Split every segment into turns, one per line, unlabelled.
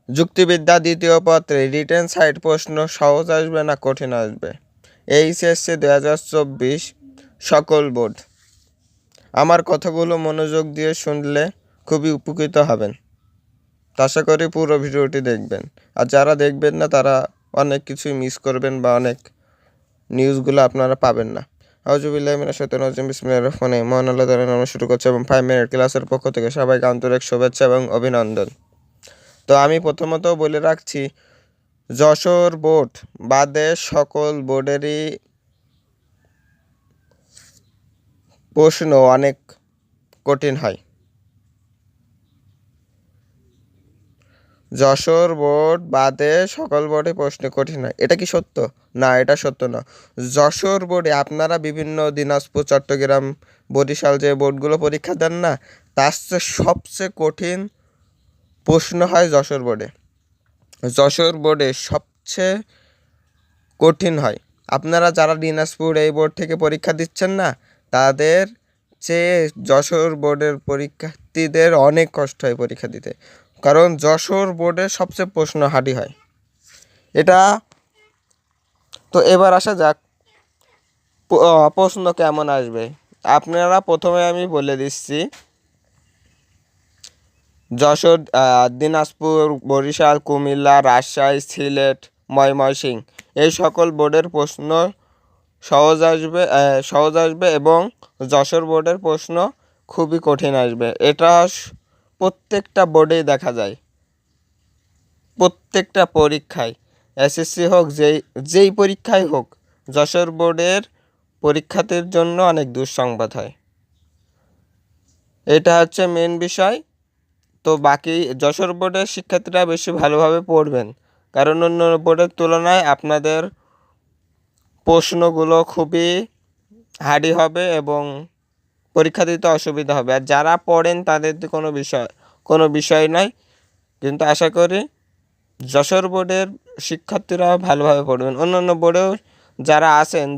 যুক্তিবিদ্যা দ্বিতীয় পত্রে written side প্রশ্ন সহজ আসবে না কঠিন আসবে? এইচএসসি 2024 সকল বোর্ড। আমার কথাগুলো মনোযোগ দিয়ে শুনলে খুবই উপকৃত হবেন। আশা করি পুরো ভিডিওটি দেখবেন। আর যারা দেখবেন না তারা অনেক কিছুই মিস করবেন বা অনেক নিউজগুলো আপনারা পাবেন না। আউযুবিল্লাহি মিনাশ শাইতানির রাজিম। বিসমিল্লাহির রহমানির রহিম। মহান আল্লাহ তাআলার নামে শুরু করছি এবং 5 মিনিট ক্লাসের পক্ষ থেকে সবাইকে আন্তরিক শুভেচ্ছা এবং অভিনন্দন। তো আমি প্রথমত বলে রাখছি, যশোর বোর্ড বাদে সকল বোর্ডেরই প্রশ্ন অনেক কঠিন হয়। যশোর বোর্ড বাদে সকল বোর্ডে প্রশ্ন কঠিন হয়। এটা কি সত্য? না, এটা সত্য না। যশোর বোর্ডে আপনারা বিভিন্ন দিনাজপুর, চট্টগ্রাম, বরিশাল যে বোর্ডগুলো পরীক্ষা দেন না, তার চেয়ে সবচেয়ে কঠিন প্রশ্ন হয় যশোর বোর্ডে। যশোর বোর্ডে সবচেয়ে কঠিন হয়। আপনারা যারা দিনাজপুর এই বোর্ড থেকে পরীক্ষা দিচ্ছেন না, তাদের চেয়ে যশোর বোর্ডের পরীক্ষার্থীদের অনেক কষ্ট হয় পরীক্ষা দিতে, কারণ যশোর বোর্ডের সবচেয়ে প্রশ্ন হার্ড হয় এটা। তো এবার আসা যাক প্রশ্ন কেমন আসবে। আপনারা প্রথমে আমি বলে দিচ্ছি, যশোর, দিনাজপুর, বরিশাল, কুমিল্লা, রাজশাহী, সিলেট, ময়মনসিংহ এই সকল বোর্ডের প্রশ্ন সহজ আসবে এবং যশোর বোর্ডের প্রশ্ন খুবই কঠিন আসবে। এটা প্রত্যেকটা বোর্ডেই দেখা যায়, প্রত্যেকটা পরীক্ষায়, এসএসসি হোক, যেই পরীক্ষায় হোক, যশোর বোর্ডের পরীক্ষার্থীর জন্য অনেক দুঃসংবাদ হয়। এটা হচ্ছে মেন বিষয়। তো বাকি যশোর বোর্ডের শিক্ষার্থীরা বেশি ভালোভাবে পড়বেন, কারণ অন্য বোর্ডের তুলনায় আপনাদের প্রশ্নগুলো খুবই হার্ড হবে এবং পরীক্ষা দিতে অসুবিধা হবে। আর যারা পড়েন তাদের কোনো বিষয় নয়, কিন্তু আশা করি যশোর বোর্ডের শিক্ষার্থীরা ভালোভাবে পড়বেন। অন্যান্য বোর্ডেও যারা আছেন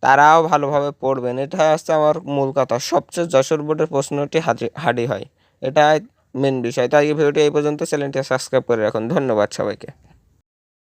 তারাও ভালোভাবে পড়বেন। এটা হচ্ছে আমার মূল কথা। সবচেয়ে যশোর বোর্ডের প্রশ্নটি হার্ডই হয়, এটাই মেন বিষয়। তাই এই ভিডিওটি এই পর্যন্ত। চ্যানেলটি সাবস্ক্রাইব করে রাখুন। ধন্যবাদ সবাইকে।